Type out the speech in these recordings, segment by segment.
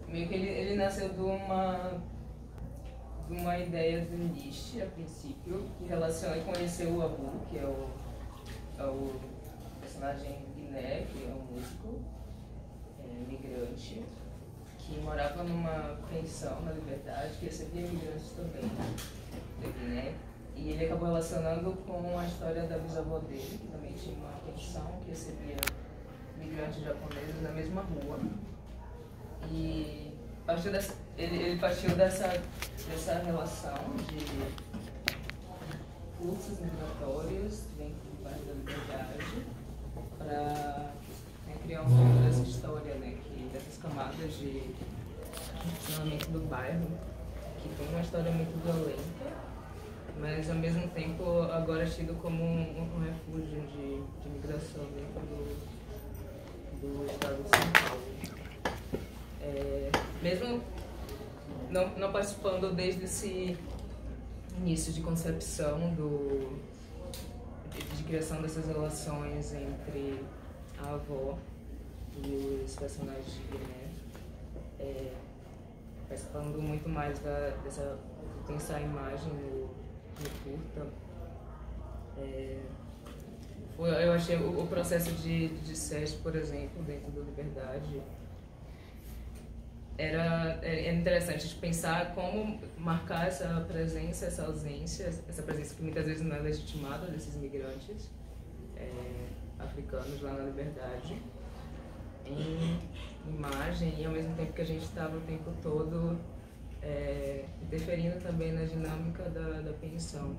meio que ele nasceu de uma ideia do Nietzsche, a princípio, que relaciona e conheceu o Abu, que é o personagem Guiné, que é um músico migrante, que morava numa pensão na Liberdade, que recebia imigrantes também da Guiné. E ele acabou relacionando com a história da bisavó dele, que também tinha uma pensão que recebia migrantes japoneses na mesma rua. E ele partiu dessa relação de fluxos migratórios dentro do bairro da Liberdade para criar um pouco dessa história, né, dessas camadas de funcionamento do bairro, que tem uma história muito violenta, mas ao mesmo tempo agora é tido como um refúgio de migração dentro do estado de São Paulo. Mesmo não participando desde esse início de concepção de criação dessas relações entre a avó e os personagens de Guiné, participando muito mais de pensar a imagem no curta. Eu achei o processo de SESC, por exemplo, dentro do Liberdade, é interessante de pensar como marcar essa presença, essa ausência, essa presença que muitas vezes não é legitimada desses imigrantes africanos lá na Liberdade, em imagem, e ao mesmo tempo que a gente estava o tempo todo interferindo também na dinâmica da pensão.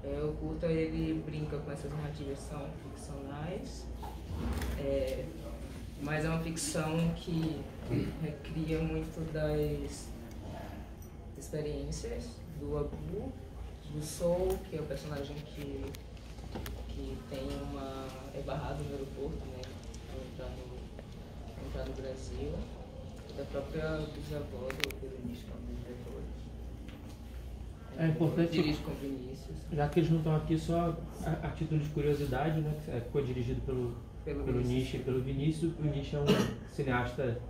O curta ele brinca com essas narrativas, são ficcionais, mas é uma ficção que recria muito das experiências do Abu, do Soul, que é o personagem que é barrado no aeroporto, né, para entrar no Brasil, e da própria bisavó do Pedro Nietzsche, que é um dos diretores. É importante, dirige com Vinícius. Já que eles não estão aqui, só a título de curiosidade, né, que foi dirigido pelo Nietzsche e pelo Vinícius. O Nietzsche é um cineasta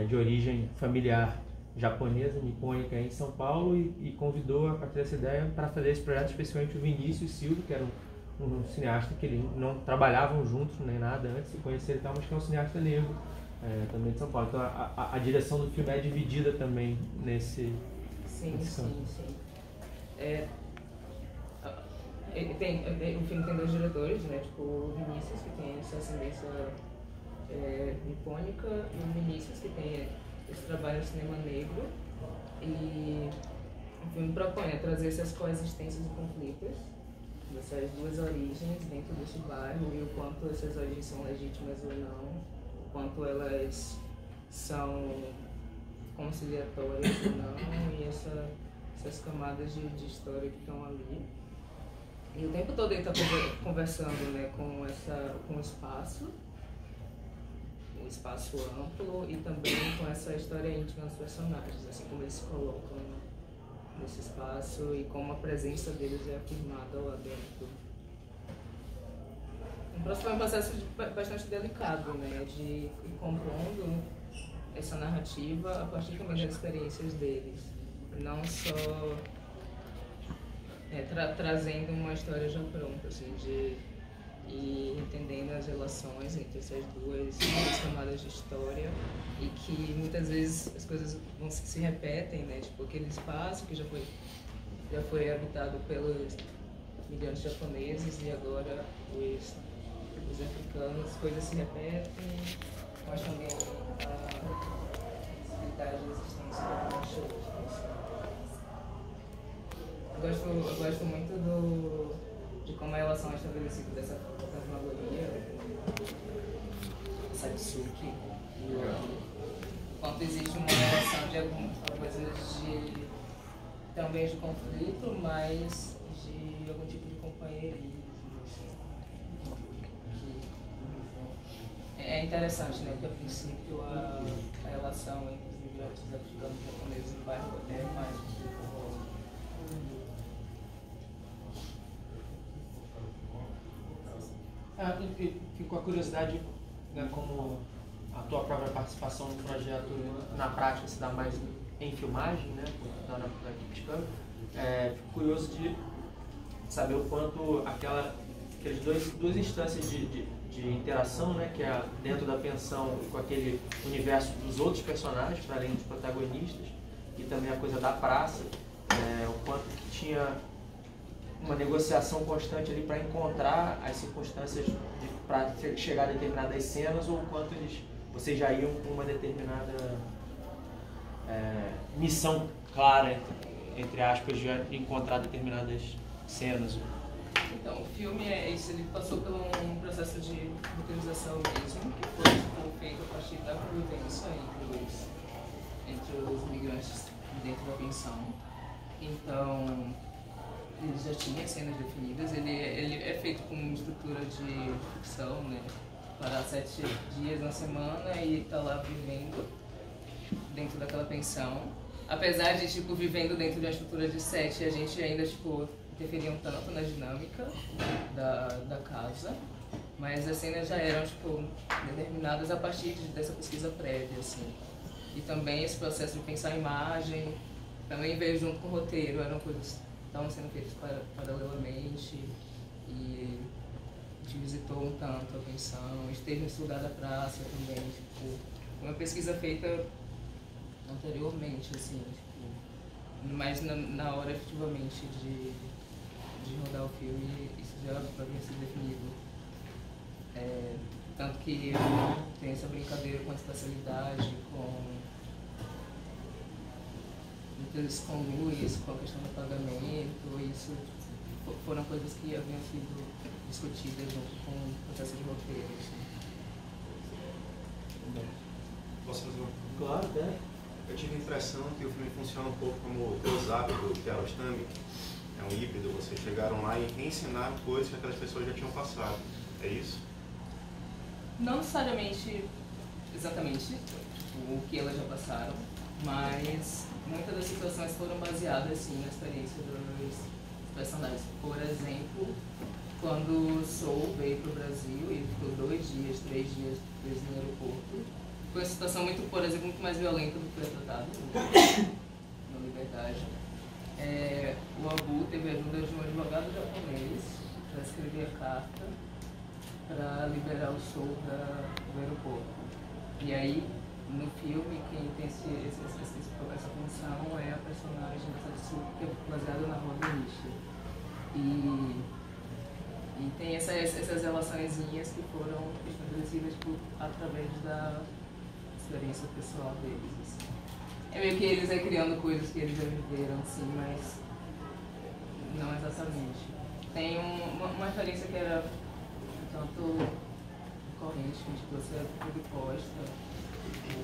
de origem familiar japonesa, nipônica, em São Paulo, e convidou a partir dessa ideia para fazer esse projeto, especialmente o Vinícius Silva, que era um cineasta que eles não trabalhavam juntos nem nada antes de se conhecer e tal, mas que é um cineasta negro também de São Paulo. Então a direção do filme é dividida também nesse... Sim. O filme tem dois diretores, né? Tipo, o Vinícius, que tem essa ascendência nipônica, e o Vinícius, que tem esse trabalho no cinema negro. E o filme propõe trazer essas coexistências e conflitos dessas duas origens dentro desse bairro, e o quanto essas origens são legítimas ou não, o quanto elas são conciliatórias ou não, e essas camadas de história que estão ali. E o tempo todo ele está conversando, né, com o espaço amplo, e também com essa história íntima dos personagens, assim como eles se colocam nesse espaço e como a presença deles é afirmada lá dentro. O próximo é um processo bastante delicado, né, de ir compondo essa narrativa a partir também das experiências deles, não só trazendo uma história já pronta, assim, e entendendo as relações entre essas duas camadas de história, e que muitas vezes as coisas se repetem, né? Tipo, aquele espaço que já foi habitado pelos migrantes japoneses, e agora os africanos, as coisas se repetem, mas também a possibilidade de existência da nossa. Eu gosto muito de como a relação é estabelecida dessa fantasmagoria, Satsuki, quanto existe uma relação de algumas coisas também de conflito, mas de algum tipo de companheirismo. É interessante, né, que a princípio a relação entre os migrantes africanos e japoneses no bairro é mais conflituosa. Fico com a curiosidade, né, como a tua própria participação no projeto na prática se dá mais em filmagem, né, da equipe de câmera. Fico curioso de saber o quanto aquelas duas instâncias de interação, né, que é dentro da pensão com aquele universo dos outros personagens, para além dos protagonistas, e também a coisa da praça, o quanto que tinha uma negociação constante ali para encontrar as circunstâncias para chegar a determinadas cenas, ou o quanto vocês já iam com uma determinada missão clara, entre aspas, de encontrar determinadas cenas. Então, o filme ele passou por um processo de roteirização mesmo, que foi feito a partir da convivência entre os migrantes dentro da pensão. Então, ele já tinha cenas definidas, ele é feito com uma estrutura de ficção, né? Para 7 dias na semana e tá lá vivendo dentro daquela pensão. Apesar de, vivendo dentro de uma estrutura de 7, a gente ainda, interferiam tanto na dinâmica da casa, mas as cenas já eram, determinadas a partir dessa pesquisa prévia, assim. E também esse processo de pensar a imagem, também veio junto com o roteiro, eram coisas que estavam sendo feitas paralelamente, e a gente visitou um tanto a pensão, esteve nesse lugar da praça também, uma pesquisa feita anteriormente, assim, mas na hora efetivamente de rodar o filme, isso já havia sido definido. Tanto que tem essa brincadeira com a espacialidade, com luz, com a questão do pagamento, isso foram coisas que haviam sido discutidas junto com o processo de roteiro. Assim. Posso fazer uma? Claro, é. Eu tive a impressão que o filme funciona um pouco como o close-up do Kiarostami. É um híbrido, vocês chegaram lá e ensinaram coisas que aquelas pessoas já tinham passado. É isso? Não necessariamente, exatamente, o que elas já passaram, mas muitas das situações foram baseadas, sim, na experiência dos personagens. Por exemplo, quando o Soul veio para o Brasil e ficou 2 dias, 3 dias preso no aeroporto, foi uma situação, por exemplo, muito mais violenta do que foi tratado na Liberdade. O Abu teve a ajuda de um advogado japonês para escrever a carta para liberar o Soul do aeroporto. E aí, no filme, quem tem essa função é a personagem da Satsu, que é baseada na Rua do Nishi. E tem essas relaçõezinhas que foram estabelecidas através da experiência pessoal deles. Assim. É meio que eles criando coisas que eles já viveram, assim, mas não exatamente. Tem uma referência que era tanto corrente, que a gente trouxe a Rui Costa, o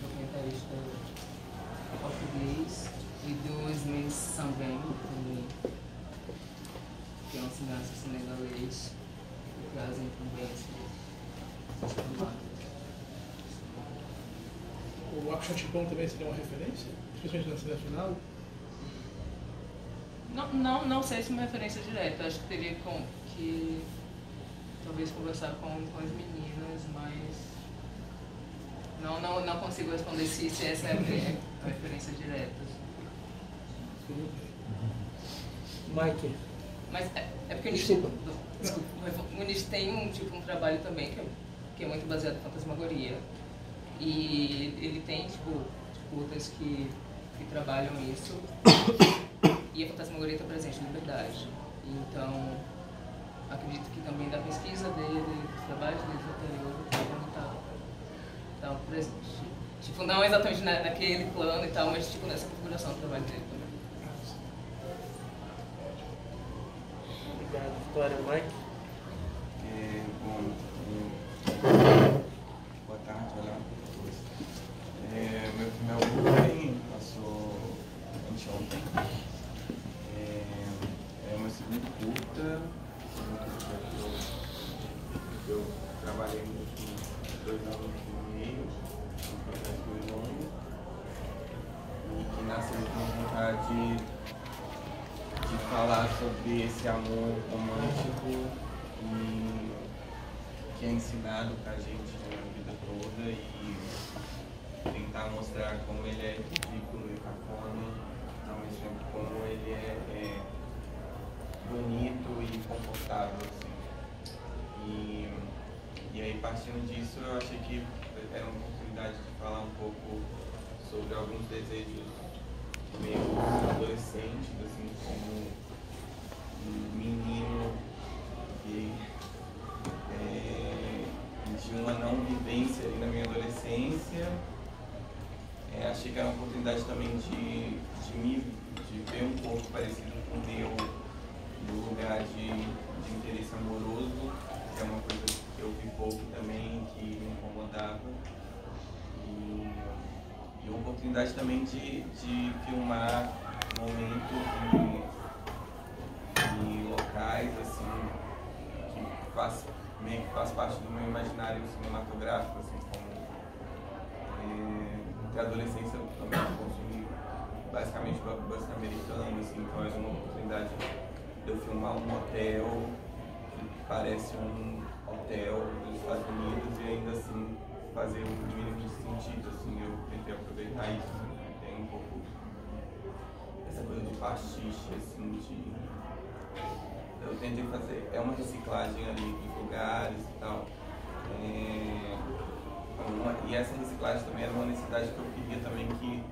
documentarista português, e do Smith Sambem, que é um cineasta senegalês, que trazem também essas temáticas. O Akshotipon também seria uma referência? Especialmente na cena final? Não sei se é uma referência direta. Acho que teria que talvez conversar com as meninas, mas não consigo responder se essa é a referência direta. Mike. Mas é porque o Nishi tem um trabalho também que é muito baseado em fantasmagoria. E ele tem curtas que trabalham isso, e a fantasmagoria está presente na Liberdade. Então, acredito que também da pesquisa dele, dos trabalhos dele anteriores, também está presente. Não exatamente naquele plano e tal, mas nessa configuração do trabalho dele também. Obrigado, Vitória. Mike? Boa tarde, olá. Meu filme é o Brooklyn, passou anteontem. É uma segunda curta, eu trabalhei nos 2 anos e meio, no projeto do Ilônio, e que nasceu com a vontade de falar sobre esse amor romântico que é ensinado pra gente na vida toda e mostrar como ele é ridículo e cafona, ao mesmo tempo como ele é bonito e confortável, assim. E aí, partindo disso, eu achei que era uma oportunidade de falar um pouco sobre alguns desejos meus adolescentes, assim, como um menino que de uma não vivência ali na minha adolescência. Achei que era uma oportunidade também de ver um pouco parecido com o meu, no lugar de interesse amoroso, que é uma coisa que eu vi pouco também, que me incomodava. E uma oportunidade também de filmar momentos e locais assim, que meio que faz parte do meu imaginário cinematográfico, assim, como na adolescência eu também consumi basicamente blockbuster americano, assim, então era uma oportunidade de eu filmar um hotel que parece um hotel dos Estados Unidos e ainda assim fazer um mínimo de sentido, assim, eu tentei aproveitar isso, né? Tem um pouco essa coisa de pastiche, assim, eu tentei fazer, uma reciclagem ali dos lugares e tal, e essa reciclagem também era uma necessidade que eu queria também que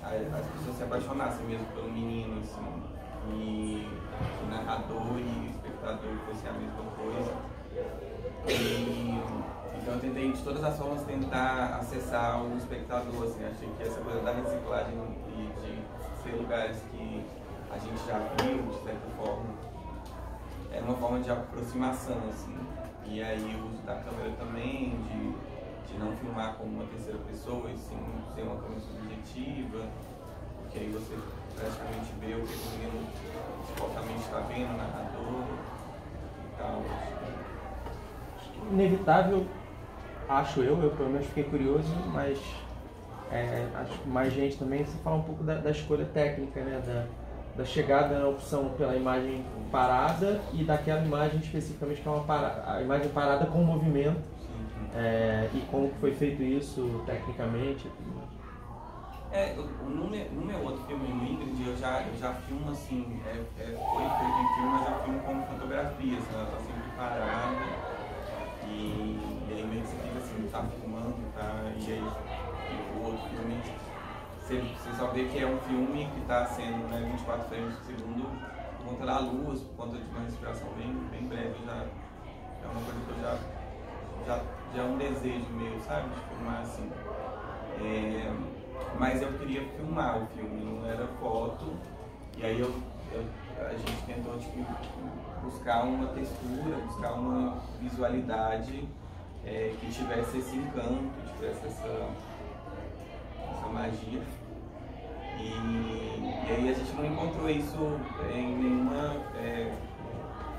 as pessoas se apaixonassem mesmo pelo menino, assim, e o narrador e o espectador fosse a mesma coisa. Então eu tentei de todas as formas tentar acessar o espectador, assim, achei que essa coisa da reciclagem e de ser lugares que a gente já viu, de certa forma, era uma forma de aproximação, assim. E aí o uso da câmera também, de não filmar como uma terceira pessoa, e sim ser uma câmera subjetiva, porque aí você praticamente vê o que o menino supostamente está vendo, o narrador e tal. Inevitável, acho eu pelo menos fiquei curioso, mas acho que mais gente também, você fala um pouco da escolha técnica, né? Da chegada na opção pela imagem parada e daquela imagem especificamente que é a imagem parada com movimento, e como foi feito isso tecnicamente. No meu outro filme, no Ingrid, eu já filmo assim, foi feito em filme, mas eu filmo como fotografia, assim, ela tá sempre parada e aí meio que você fica assim, tá filmando, tá, e aí o outro filme você só vê que é um filme que está sendo, né, 24 frames por segundo por conta da luz, por conta de uma respiração bem breve. É uma coisa que eu já é um desejo meu, sabe, de filmar assim. Mas eu queria filmar o filme, não era foto, e aí a gente tentou tipo, buscar uma textura, buscar uma visualidade que tivesse esse encanto, tivesse essa magia. E aí a gente não encontrou isso em nenhuma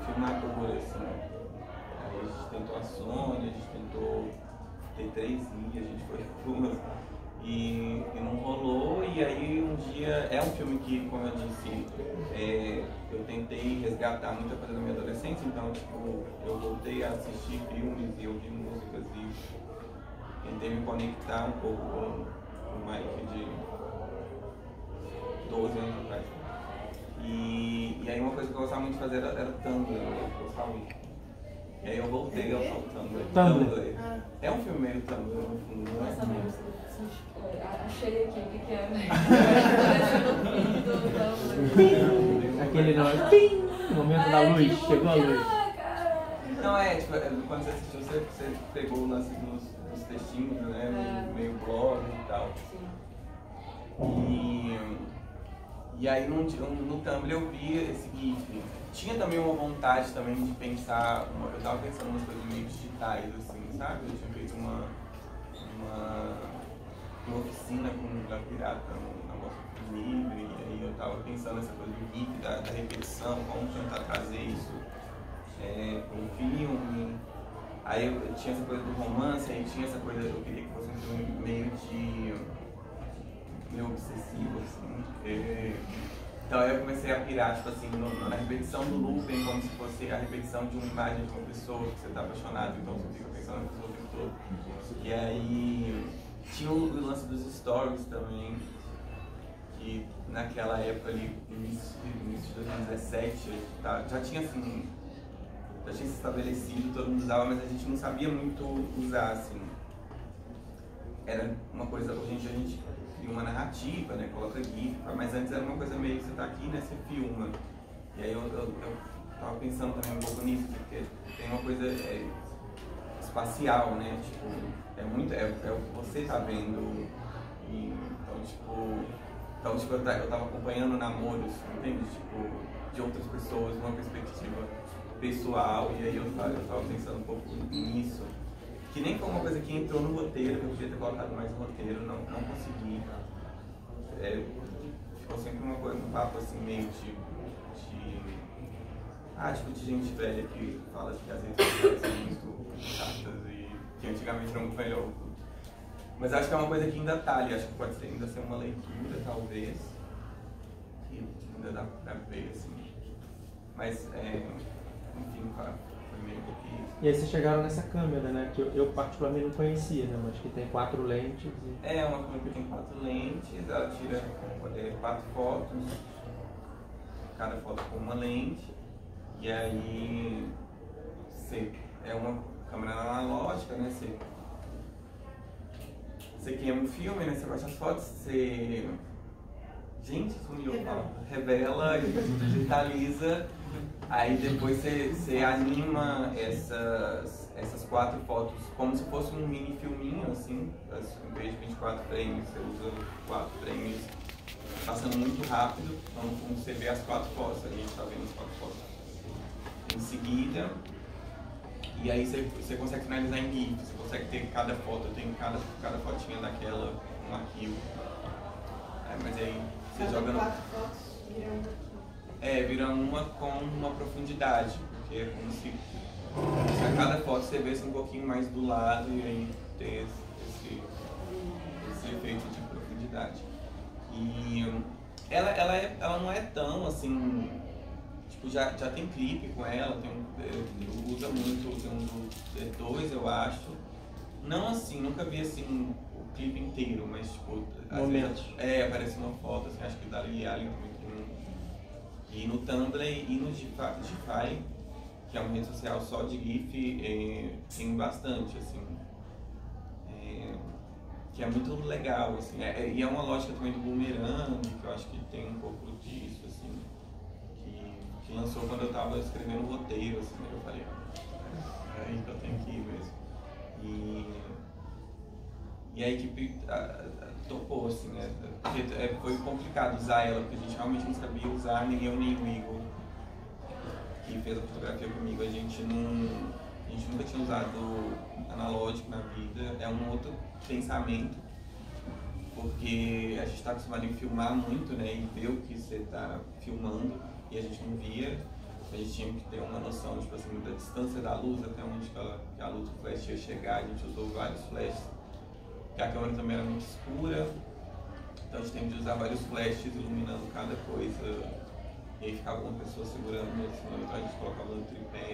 filmadora, assim. Aí a gente tentou a Sony, a gente tentou T3i, a gente foi algumas e não rolou. E aí um dia, é um filme que, como eu disse, eu tentei resgatar muita coisa da minha adolescência, então tipo, eu voltei a assistir filmes e ouvir músicas e tentei me conectar um pouco com o Mike de 12 anos atrás. E aí uma coisa que eu gostava muito de fazer era Tumblr, eu gostava muito. E aí eu voltei ao Tumblr. É um filme meio Tumblr, no fundo, não é? Nossa, amigo, achei aqui o que é. Aquele nome, momento da luz, chegou a luz. Não, tipo, quando você assistiu, você pegou nos textinhos, né, meio blog e tal. E aí no Tumblr eu vi esse GIF. Tinha também uma vontade também de pensar, eu tava pensando em umas coisas meio digitais, assim, sabe? Eu tinha feito uma oficina com um lugar pirata na Mostra Livre, e aí eu tava pensando nessa coisa do GIF, da repetição, como tentar trazer isso para um filme. Aí eu tinha essa coisa do romance, aí tinha essa coisa, eu queria que fosse um filme meio obsessivo, assim. Então eu comecei a pirar, tipo assim, na repetição do looping, como se fosse a repetição de uma imagem de uma pessoa que você está apaixonado, então você fica pensando na pessoa o tempo todo. E aí stories também, que naquela época ali, início de 2017, já tinha assim, já tinha se estabelecido, todo mundo usava, mas a gente não sabia muito usar, assim. Era uma coisa, hoje em dia a gente cria uma narrativa, né, coloca GIF, mas antes era uma coisa meio, você tá aqui, né, você filma. E aí eu tava pensando também um pouco nisso, porque tem uma coisa espacial, né, tipo, é o que você tá vendo. E, então, tipo, eu tava acompanhando namoros, entende? Tipo, de outras pessoas, uma perspectiva pessoal, e aí eu tava pensando um pouco nisso. Que nem foi uma coisa que entrou no roteiro, que eu podia ter colocado mais no roteiro, não consegui. Ficou sempre um papo assim meio tipo de gente velha que fala que as redes sociais são muito chatas e que antigamente era muito melhor. Mas acho que é uma coisa que ainda tá ali, acho que pode ainda ser uma leitura, talvez, que ainda dá pra ver, assim. Mas, enfim, foi meio que... E aí vocês chegaram nessa câmera, né, que eu particularmente não conhecia, né, mas que tem 4 lentes. É uma câmera que tem 4 lentes, ela tira 4 fotos, cada foto com uma lente, e aí é uma câmera analógica, né, você queima um filme, né? Você baixa as fotos, você... Gente, sumiu, revela e digitaliza. Aí depois você anima essas 4 fotos como se fosse um mini filminho, assim. Em vez de 24 frames, você usa 4 frames passando muito rápido. Então, como você vê as 4 fotos, a gente está vendo as 4 fotos em seguida. E aí você consegue finalizar em GIF, você consegue ter cada foto, tem cada fotinha daquela, um arquivo. Mas aí você joga no... 4 fotos viram um arquivo. Vira uma com uma profundidade, porque é como se a cada foto você vesse um pouquinho mais do lado e aí ter esse efeito de profundidade. E ela não é tão assim... Tipo, já tem clipe com ela, usa muito, tem um do D2, eu acho. Não assim, nunca vi assim o clipe inteiro, mas tipo... Momentos. Aparece uma foto, assim, acho que da Lily Allen também tem. E no Tumblr e no Gify, que é uma rede social só de GIF, tem bastante, assim. Que é muito legal, assim. E é uma lógica também do Boomerang, que eu acho que tem um pouco disso, assim. Que lançou quando eu tava escrevendo o roteiro, assim, eu falei, é aí que eu tenho que ir mesmo. E a equipe topou, assim, né? Porque foi complicado usar ela, porque a gente realmente não sabia usar, nem eu nem o Igor, que fez a fotografia comigo, a gente nunca tinha usado analógico na vida, é um outro pensamento, porque a gente está acostumado em filmar muito, né, e ver o que você está filmando, e a gente não via, a gente tinha que ter uma noção, tipo assim, da distância da luz até onde que a luz do flash ia chegar, a gente usou vários flashes, porque a câmera também era muito escura, então a gente teve de usar vários flashes iluminando cada coisa, e aí ficava uma pessoa segurando no outro, então a gente colocava no tripé.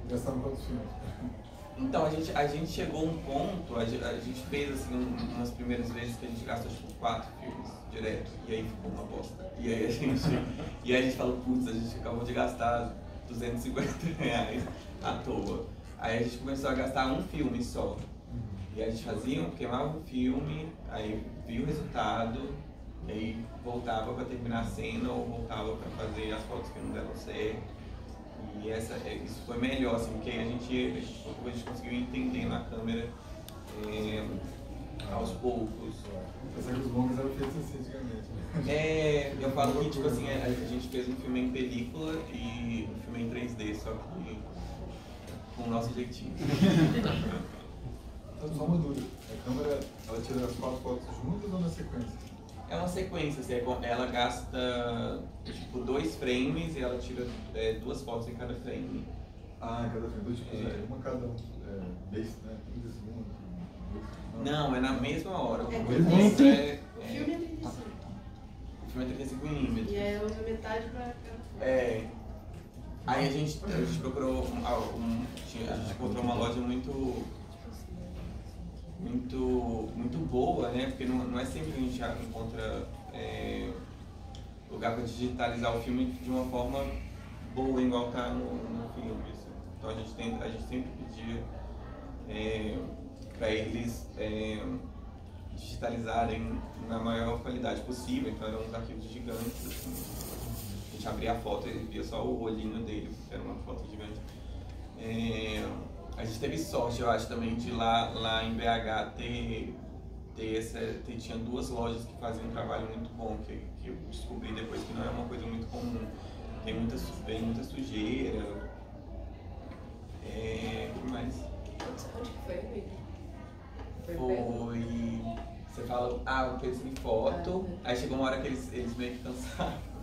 Gastaram quantos filmes? Então, a gente chegou a um ponto, a gente fez assim, umas primeiras vezes que a gente gastou tipo 4 filmes direto, e aí ficou uma bosta. E aí a gente falou, putz, a gente acabou de gastar R$250 à toa. Aí a gente começou a gastar um filme só. E a gente queimava o filme, aí via o resultado, e aí voltava para terminar a cena ou voltava para fazer as fotos que não deram certo. E isso foi melhor, assim, porque a gente conseguiu entender na câmera aos poucos. Pensei que os longas eram feitos assim antigamente. Eu falo que tipo assim, a gente fez um filme em película e um filme em 3D, só que com o nosso jeitinho. Então, só uma dúvida, a câmera, ela tira as 4 fotos juntas ou na sequência? É uma sequência, assim, ela gasta tipo 2 frames e ela tira 2 fotos em cada frame. Ah, cada frame, 2 tipos, uma cada um, base, né, 30 segundos. Não, é na mesma hora. O O filme é 35. O filme é 35 mm. E aí usa metade pra cada. Aí a gente procurou, a gente encontrou uma loja muito boa, né? Porque não é sempre que a gente já encontra lugar para digitalizar o filme de uma forma boa, igual tá no filme. Assim. Então a gente sempre pedia para eles digitalizarem na maior qualidade possível. Então eram uns arquivos gigantes. Assim. A gente abria a foto e via só o olhinho dele, era uma foto gigante. A gente teve sorte, eu acho, também de lá em BH tinha 2 lojas que faziam um trabalho muito bom, que eu descobri depois que não é uma coisa muito comum. Vem muita sujeira. O que mais? Onde que foi, amigo? Foi... Você fala, o peso em foto, aí chegou uma hora que eles meio que cansaram.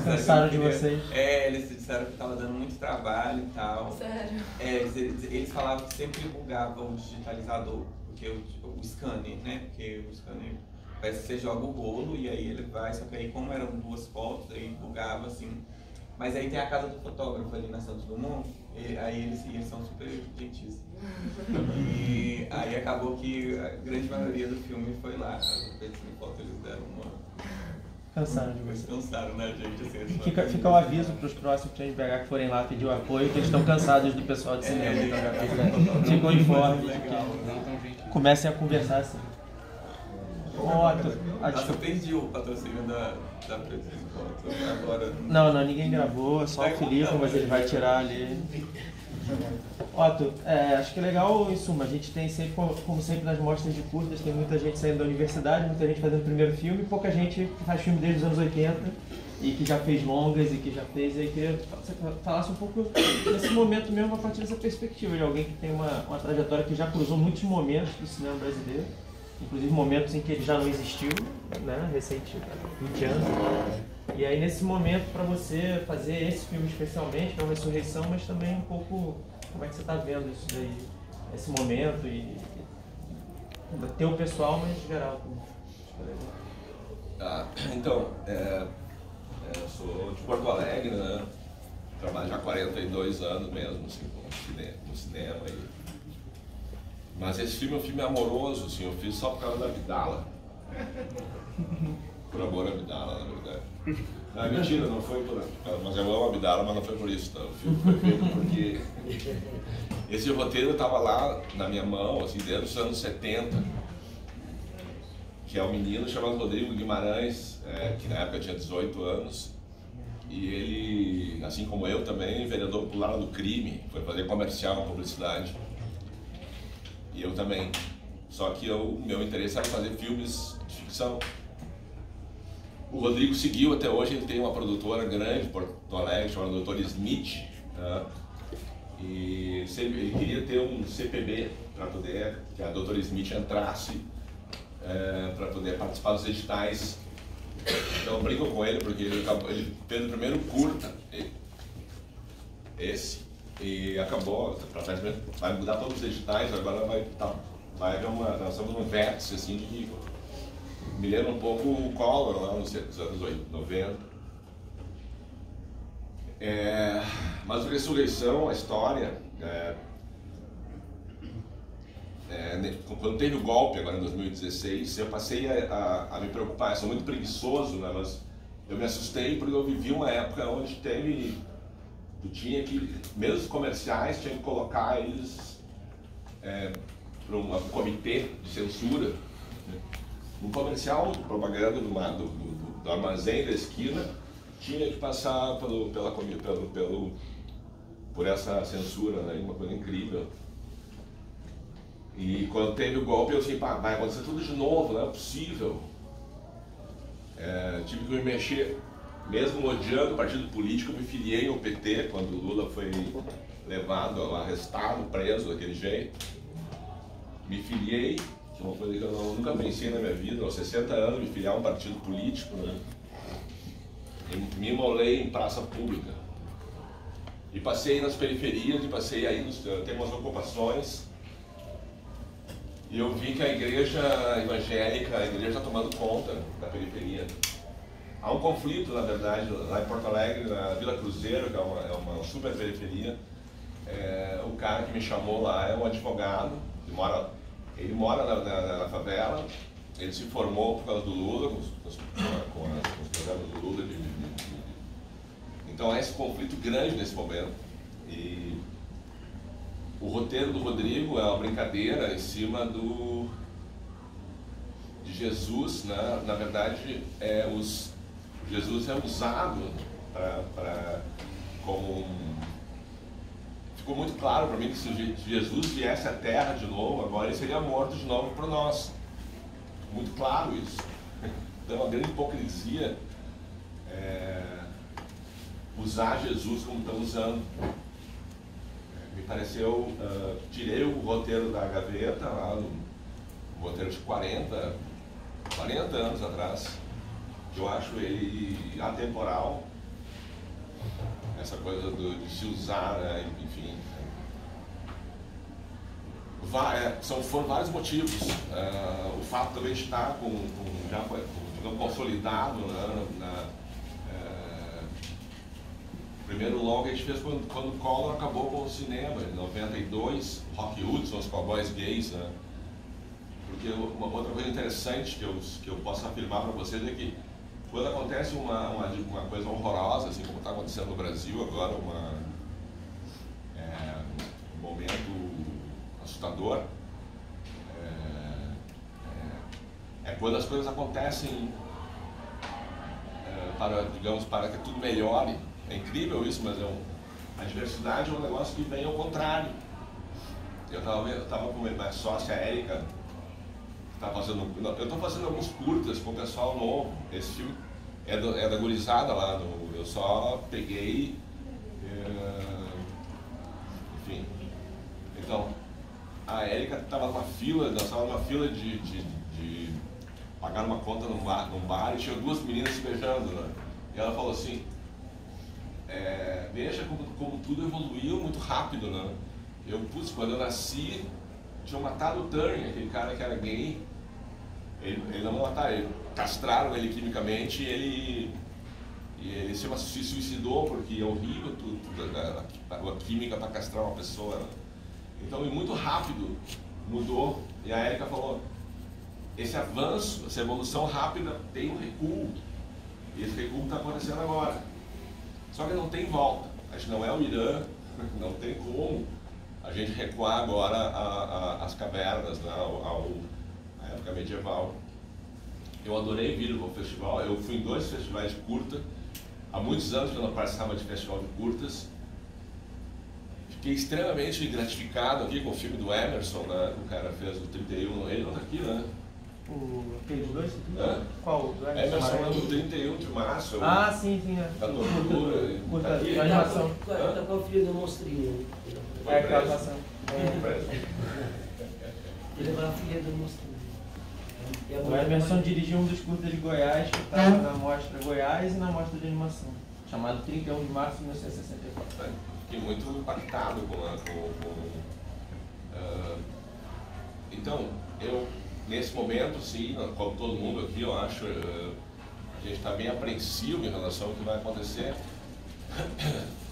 Cansaram de vocês? Eles disseram que estava dando muito trabalho e tal. Sério? Eles falavam que sempre bugava o digitalizador, porque o scanner, né? Porque o scanner parece que você joga o rolo e aí ele vai, só que aí como eram 2 fotos, aí bugava assim. Mas aí tem a casa do fotógrafo ali na Santos Dumont, aí eles são super gentis. E aí acabou que a grande maioria do filme foi lá. Eles deram uma... Cansaram de vocês. Cansaram, né, gente? Assim, Fica o aviso para os próximos trens BH que forem lá pedir o apoio, que eles estão cansados do pessoal de cinema. Ficam em forma. Comecem a conversar assim. Eu perdi o patrocínio da Presidente agora. Não, ninguém gravou, só o Filipe, mas ele vai tirar ali. Otto, acho que é legal, em suma, a gente tem sempre, como sempre nas mostras de curtas, tem muita gente saindo da universidade, muita gente fazendo o primeiro filme, e pouca gente que faz filme desde os anos 80 e que já fez longas e que já fez, e aí queria que você falasse um pouco nesse momento mesmo, a partir dessa perspectiva de alguém que tem uma trajetória que já cruzou muitos momentos do cinema brasileiro, inclusive momentos em que ele já não existiu, né, recente, 20 anos. E aí nesse momento, para você fazer esse filme especialmente, que é uma ressurreição, mas também um pouco como é que você está vendo isso daí, esse momento e teu pessoal, mas em geral. Então, eu sou de Porto Alegre, né? Trabalho já há 42 anos mesmo assim, no cinema. Mas esse filme é um filme amoroso, assim, eu fiz só por causa da Abdala. Por amor à Abdala, na verdade. Não, mentira, não foi por... Mas eu amo a Abdala, mas não foi por isso, não. O filme foi feito porque esse roteiro estava lá na minha mão, assim, desde os anos 70, que é um menino chamado Rodrigo Guimarães, que na época tinha 18 anos, e ele, assim como eu também, enveredou pro lado do crime, foi fazer comercial, publicidade. E eu também. Só que meu interesse era fazer filmes de ficção. O Rodrigo seguiu até hoje, ele tem uma produtora grande, Porto Alegre, chamada Dr. Smith. Tá? E ele queria ter um CPB para poder, que a Dr. Smith entrasse para poder participar dos editais. Então eu brinco com ele, porque ele fez o primeiro curta, e acabou, vai mudar todos os editais, agora vai haver nós estamos num vértice assim que me lembra um pouco o Collor lá nos anos 90. Mas a ressurreição, a história, quando teve o golpe agora em 2016, eu passei a me preocupar. Eu sou muito preguiçoso, né, mas eu me assustei porque eu vivi uma época onde tu tinha que, mesmo os comerciais, tinha que colocar eles para um comitê de censura. Um comercial de propaganda do armazém da esquina tinha que passar por essa censura, né? Uma coisa incrível. E quando teve o golpe eu disse, vai acontecer tudo de novo, não é possível. Tive que me mexer. Mesmo odiando o partido político, eu me filiei ao PT quando o Lula foi levado, arrestado, preso daquele jeito. Me filiei, que é uma coisa que eu nunca pensei na minha vida, aos 60 anos, me filiar a um partido político, né? E me imolei em praça pública. E passei nas periferias, tem umas ocupações, e eu vi que a igreja evangélica, a igreja está tomando conta da periferia. Há um conflito, na verdade, lá em Porto Alegre, na Vila Cruzeiro, que é uma super periferia. O cara que me chamou lá é um advogado, que mora Ele mora na favela, ele se formou por causa do Lula, com os programas do Lula. Então há esse conflito grande nesse momento. E o roteiro do Rodrigo é uma brincadeira em cima de Jesus, né? Na verdade, Jesus é usado como ficou muito claro para mim que se Jesus viesse à Terra de novo, agora ele seria morto de novo por nós. Muito claro isso. Então é uma grande hipocrisia usar Jesus como estão usando. Me pareceu, tirei o roteiro da gaveta, lá no roteiro de 40 anos atrás. Eu acho ele atemporal. Essa coisa de se usar, né? Enfim. Foram vários motivos. O fato também de estar já consolidado, né? O primeiro longa a gente fez quando o Collor acabou com o cinema, em 92, Rockwood, são os cowboys gays, né? Porque uma outra coisa interessante que eu posso afirmar para vocês é que quando acontece uma coisa horrorosa, assim como está acontecendo no Brasil agora, um momento assustador, é quando as coisas acontecem para que tudo melhore. É incrível isso, mas a diversidade é um negócio que vem ao contrário. Eu estava com minha sócia Érica, eu estou fazendo alguns curtas com o pessoal novo. Esse filme é da gurizada lá, eu só peguei, enfim. Então, a Érica estava numa fila, nós estávamos numa fila de pagar uma conta num bar e tinha duas meninas se beijando, né? E ela falou assim, veja como tudo evoluiu muito rápido, né? Quando eu nasci, tinham matado o Turner, aquele cara que era gay. Ele não mataram, ele castraram ele quimicamente e ele se suicidou porque é horrível a química para castrar uma pessoa. Né? Então, muito rápido mudou. E a Érica falou, esse avanço, essa evolução rápida tem um recuo. E esse recuo está acontecendo agora. Só que não tem volta. A gente não é o Irã, não tem como a gente recuar agora às cavernas, né, à época medieval. Eu adorei vir ao festival, eu fui em 2 festivais de curta, há muitos anos que eu não participava de festival de curtas. Fiquei extremamente gratificado aqui com o filme do Emerson, né, que o cara fez do 31, ele não está aqui, né? Aquele dos dois? Qual? Do Emerson é do 31 de março. Sim. Da tortura. Curta de animação. Está com o filho do monstrinho. Gravação. Ele vai a filha do monstrinho. O Emerson dirigiu um dos curtas de Goiás, que está na Mostra Goiás e na Mostra de Animação, chamado 31 de março de 1964. Fiquei muito impactado então, nesse momento, sim, como todo mundo aqui, eu acho, a gente está bem apreensivo em relação ao que vai acontecer.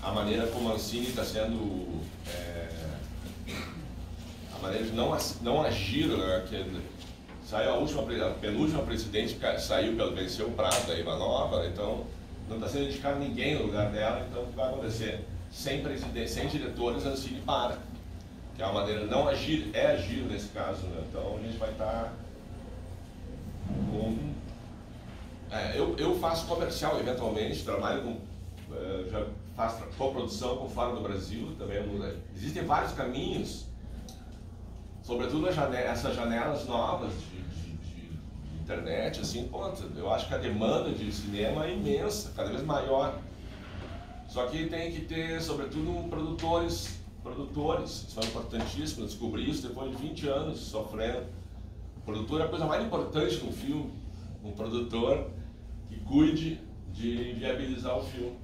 A maneira como a Ancine está sendo, a maneira de não agir, né, saiu a penúltima presidente que saiu, que ela venceu o prazo da Ivanova, então não está sendo indicado ninguém no lugar dela, então o que vai acontecer? Sem diretores, a Ancine para. Que é uma maneira de não agir, agir nesse caso, né? Então a gente vai estar com... eu faço comercial eventualmente, trabalho com... já faço coprodução com fora do Brasil também. Existem vários caminhos, sobretudo essas janelas novas de internet, assim, eu acho que a demanda de cinema é imensa, cada vez maior. Só que tem que ter, sobretudo, produtores, são importantíssimos, descobri isso depois de 20 anos sofrendo. O produtor é a coisa mais importante no filme, um produtor que cuide de viabilizar o filme.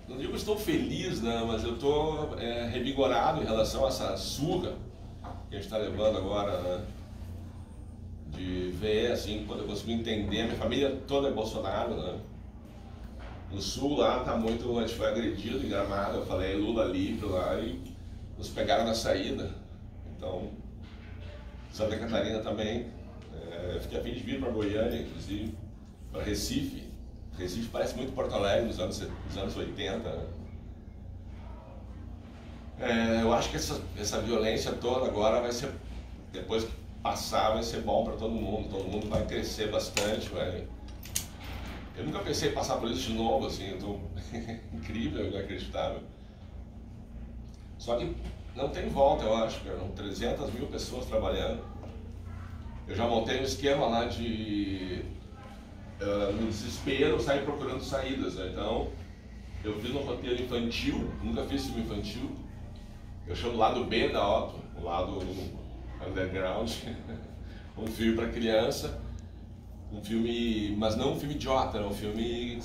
Não digo que estou feliz, né, mas eu estou revigorado em relação a essa surra que a gente está levando agora, né, de ver, assim, quando eu consigo entender, minha família toda é Bolsonaro, né, No sul lá tá muito, a gente foi agredido em Gramado, eu falei Lula livre lá e nos pegaram na saída. Então, Santa Catarina também, eu fiquei a fim de vir para Goiânia, inclusive, para Recife. Recife parece muito Porto Alegre nos anos 80. Eu acho que essa violência toda agora vai ser, depois que passar, vai ser bom para todo mundo vai crescer bastante, Eu nunca pensei em passar por isso de novo, assim, eu tô incrível, inacreditável. Só que não tem volta, eu acho, eram 300 mil pessoas trabalhando. Eu já montei um esquema lá de, no desespero, sair procurando saídas, né? Então, eu fiz um roteiro infantil, nunca fiz filme infantil. Eu chamo o lado B da Otto, o lado underground, um filme para criança, um filme, mas não um filme idiota, um filme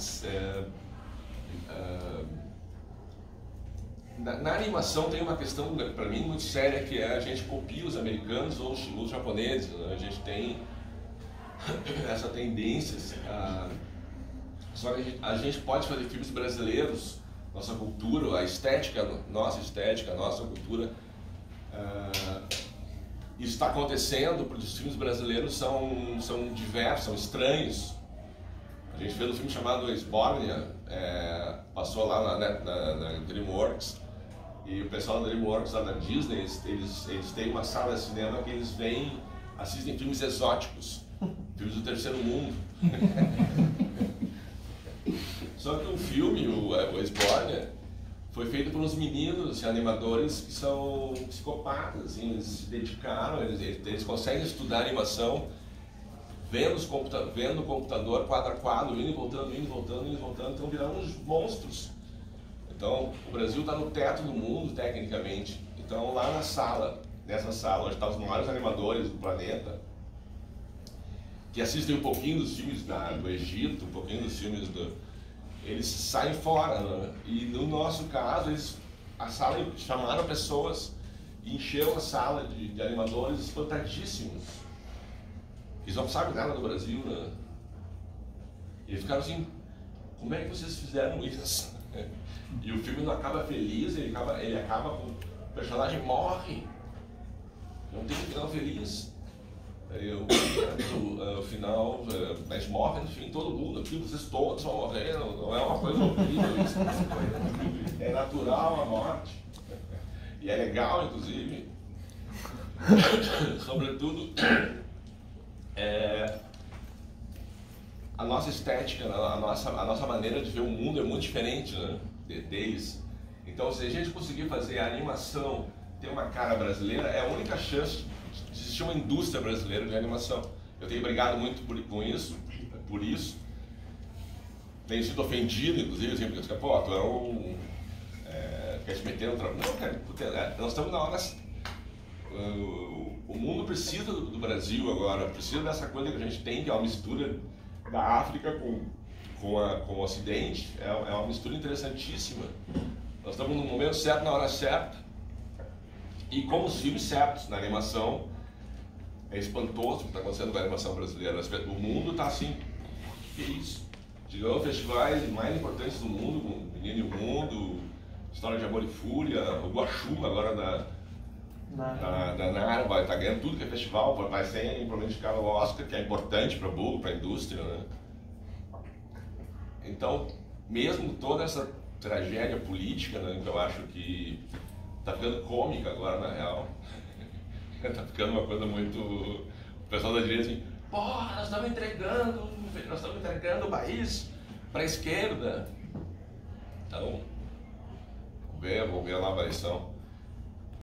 na animação tem uma questão para mim muito séria, que é a gente copia os americanos ou os japoneses, né? A gente tem essa tendência, só que a gente pode fazer filmes brasileiros, nossa cultura, a estética, nossa cultura, isso está acontecendo porque os filmes brasileiros são diversos, são estranhos. A gente fez um filme chamado Esbórnia, passou lá na DreamWorks, e o pessoal da DreamWorks, lá da Disney, eles têm uma sala de cinema que eles assistem filmes exóticos, filmes do terceiro mundo. Só que o filme, o Esbórnia, foi feito por uns meninos animadores que são psicopatas, assim, eles se dedicaram, eles conseguem estudar animação vendo o computador quadro a quadro, indo e voltando, estão virando uns monstros. Então, o Brasil está no teto do mundo, tecnicamente. Então, lá nessa sala, onde estão os maiores animadores do planeta, que assistem um pouquinho dos filmes do Egito, um pouquinho dos filmes eles saem fora, né? E no nosso caso, a sala chamaram pessoas e encheram a sala de animadores espantadíssimos. Eles não sabem nada do Brasil, né? E eles ficaram assim, como é que vocês fizeram isso? E o filme não acaba feliz, ele acaba com o personagem morre. Não tem um final feliz. O final, mas morre no fim todo mundo, aqui vocês todos vão morrer, não é uma coisa horrível isso. É natural a morte. E é legal, inclusive. Sobretudo, a nossa estética, a nossa maneira de ver o mundo é muito diferente, né, deles. Então, se a gente conseguir fazer a animação ter uma cara brasileira, é a única chance de existir uma indústria brasileira de animação. Eu tenho brigado muito por isso. Tenho sido ofendido, inclusive, assim, porque pô, tu quer te meter no trabalho. Não, cara, nós estamos na hora. O mundo precisa do Brasil agora, precisa dessa coisa que a gente tem, que é uma mistura da África com o Ocidente. É uma mistura interessantíssima. Nós estamos no momento certo, na hora certa. E com os filmes certos na animação, é espantoso o que está acontecendo com a animação brasileira. O mundo está assim, que isso? Chegou festivais mais importantes do mundo, como Menino e o Mundo, História de Amor e Fúria, o Guaxuma agora da Nara, vai estar ganhando tudo que é festival, vai ser provavelmente ficar o Oscar, que é importante para a indústria, né? Então, mesmo toda essa tragédia política, né, que eu acho que está ficando cômica agora, na real. Está ficando uma coisa muito... O pessoal da direita assim, porra, nós estamos entregando o país para a esquerda. Então, vamos ver a nova eleição.